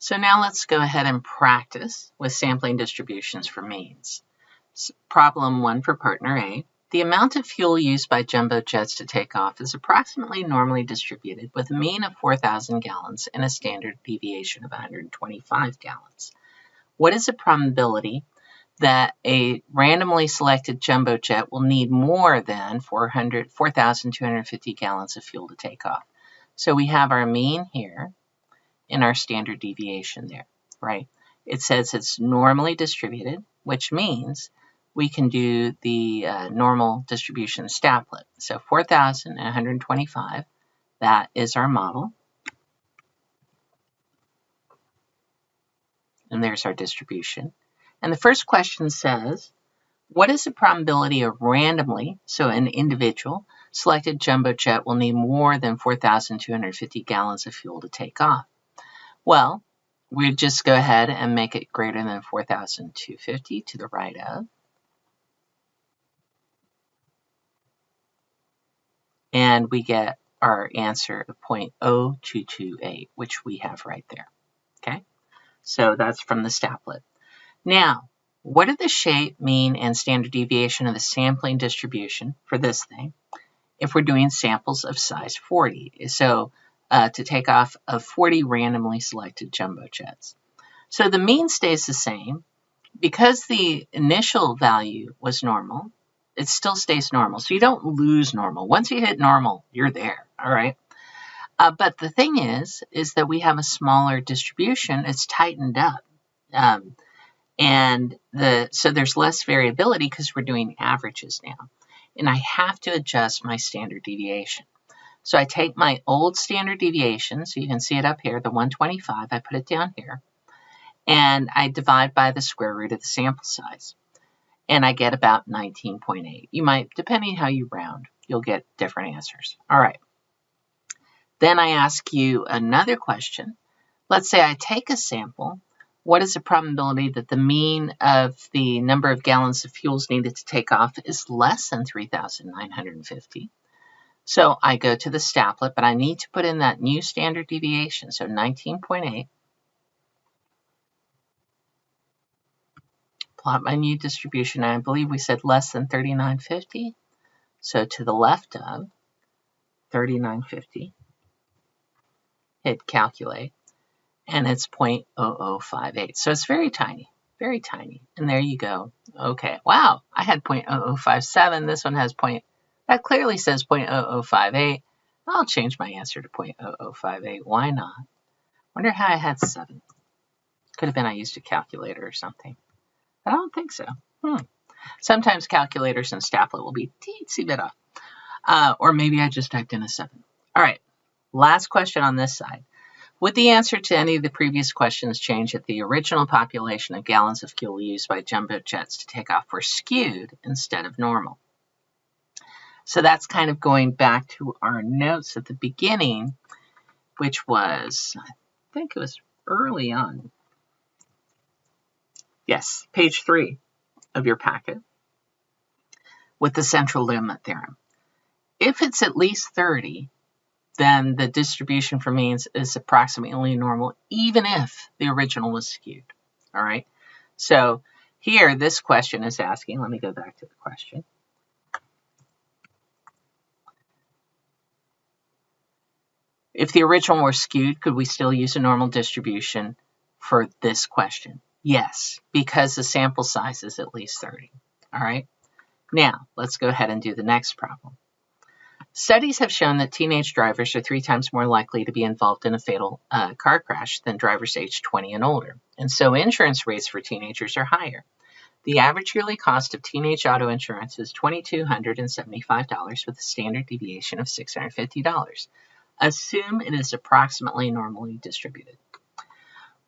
So now let's go ahead and practice with sampling distributions for means. Problem 1 for partner A. The amount of fuel used by jumbo jets to take off is approximately normally distributed with a mean of 4,000 gallons and a standard deviation of 125 gallons. What is the probability that a randomly selected jumbo jet will need more than 4,250 gallons of fuel to take off? So we have our mean here and our standard deviation there, right? It says it's normally distributed, which means we can do the normal distribution staplet. So 4,000 and 125, that is our model. And there's our distribution. And the first question says, what is the probability of randomly, so an individual, selected jumbo jet will need more than 4,250 gallons of fuel to take off? Well, we'd just go ahead and make it greater than 4,250 to the right of. And we get our answer of 0.0228, which we have right there. Okay, so that's from the staplet. Now, what are the shape, mean, and standard deviation of the sampling distribution for this thing if we're doing samples of size 40? So to take off of 40 randomly selected jumbo jets. So the mean stays the same. Because the initial value was normal, it still stays normal. So you don't lose normal. Once you hit normal, you're there, all right? But the thing is that we have a smaller distribution. It's tightened up. So there's less variability because we're doing averages now. And I have to adjust my standard deviation. So I take my old standard deviation, so you can see it up here, the 125, I put it down here, and I divide by the square root of the sample size. And I get about 19.8. You might, depending how you round, you'll get different answers. All right. Then I ask you another question. Let's say I take a sample. What is the probability that the mean of the number of gallons of fuels needed to take off is less than 3,950? So I go to the staplet, but I need to put in that new standard deviation, so 19.8. Plot my new distribution. I believe we said less than 3,950. So to the left of 3,950, hit calculate, and it's 0.0058. So it's very tiny, very tiny. And there you go. Okay, wow, I had 0.0057. This one has that clearly says 0.0058. I'll change my answer to 0.0058. Why not? Wonder how I had 7. Could have been I used a calculator or something. I don't think so. Sometimes calculators and staplet will be teensy bit off. Or maybe I just typed in a 7. All right, last question on this side. Would the answer to any of the previous questions change if the original population of gallons of fuel used by jumbo jets to take off were skewed instead of normal? So that's kind of going back to our notes at the beginning, which was, I think it was early on. Yes, page 3 of your packet with the central limit theorem. If it's at least 30, then the distribution for means is approximately normal, even if the original was skewed. All right. So here, this question is asking, let me go back to the question. If the original were skewed, could we still use a normal distribution for this question? Yes, because the sample size is at least 30. All right. Now, let's go ahead and do the next problem. Studies have shown that teenage drivers are 3 times more likely to be involved in a fatal car crash than drivers aged 20 and older. And so insurance rates for teenagers are higher. The average yearly cost of teenage auto insurance is $2,275 with a standard deviation of $650. Assume it is approximately normally distributed.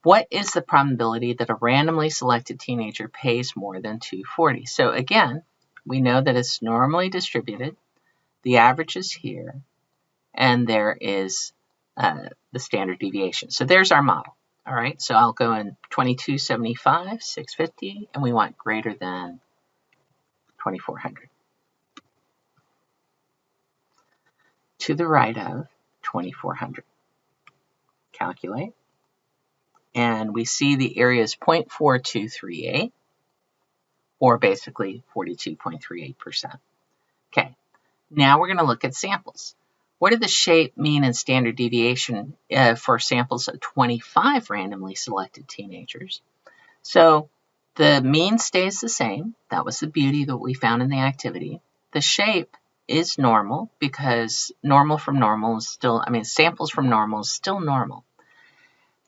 What is the probability that a randomly selected teenager pays more than $240? So again, we know that it's normally distributed. The average is here, and there is the standard deviation. So there's our model. All right, so I'll go in 2275, 650, and we want greater than 2400. To the right of 2400. Calculate. And we see the area is 0.4238, or basically 42.38%. Okay, now we're going to look at samples. What did the shape, mean, and standard deviation for samples of 25 randomly selected teenagers? So the mean stays the same. That was the beauty that we found in the activity. The shape is normal because normal from normal is still, samples from normal is still normal.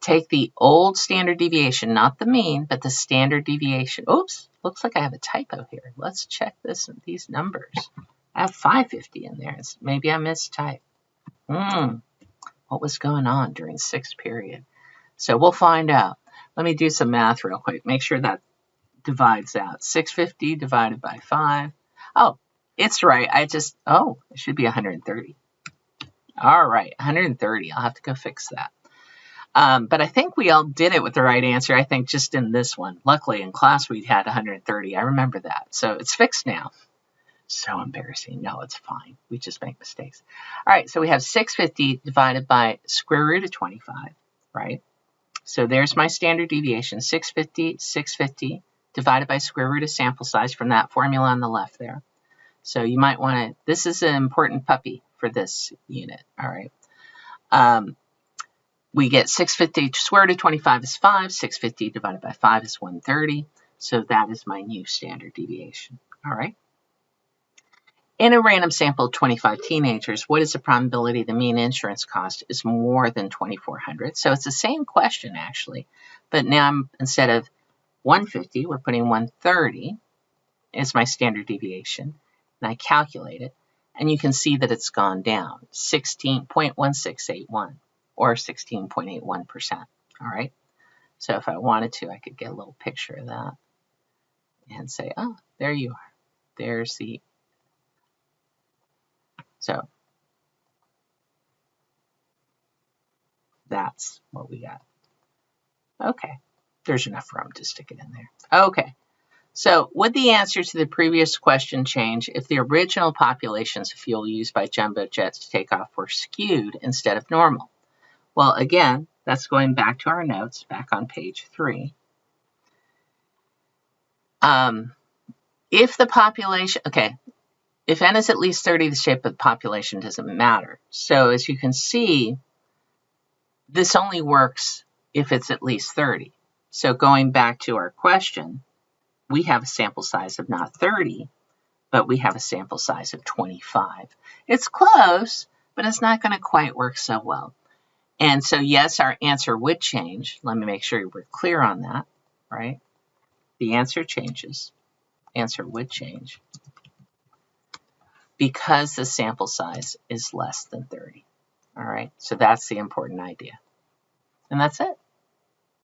Take the old standard deviation, not the mean, but the standard deviation. Oops, looks like I have a typo here. Let's check these numbers. I have 550 in there. Maybe I mistyped. What was going on during 6th period? So we'll find out. Let me do some math real quick. Make sure that divides out. 650 divided by 5. Oh, it's right. It should be 130. All right, 130. I'll have to go fix that. But I think we all did it with the right answer. I think just in this one. Luckily, in class, we had 130. I remember that. So it's fixed now. So embarrassing. No, it's fine. We just make mistakes. All right, so we have 650 divided by square root of 25, right? So there's my standard deviation, 650 divided by square root of sample size from that formula on the left there. So you might want to, this is an important puppy for this unit, all right? We get 650, square root of 25 is 5, 650 divided by 5 is 130. So that is my new standard deviation, all right? In a random sample of 25 teenagers, what is the probability the mean insurance cost is more than $2,400? So it's the same question, actually. But now instead of 150, we're putting 130 as my standard deviation. And I calculate it. And you can see that it's gone down, 16.1681, or 16.81%. All right? So if I wanted to, I could get a little picture of that and say, oh, there you are. There's the... So that's what we got. Okay, there's enough room to stick it in there. Okay, so would the answer to the previous question change if the original populations of fuel used by jumbo jets to take off were skewed instead of normal? Well, again, that's going back to our notes, back on page 3. If the population, okay, if n is at least 30, the shape of the population doesn't matter. So as you can see, this only works if it's at least 30. So going back to our question, we have a sample size of not 30, but we have a sample size of 25. It's close, but it's not going to quite work so well. And so yes, our answer would change. Let me make sure we're clear on that, right? The answer changes. Answer would change, because the sample size is less than 30. All right, so that's the important idea. And that's it.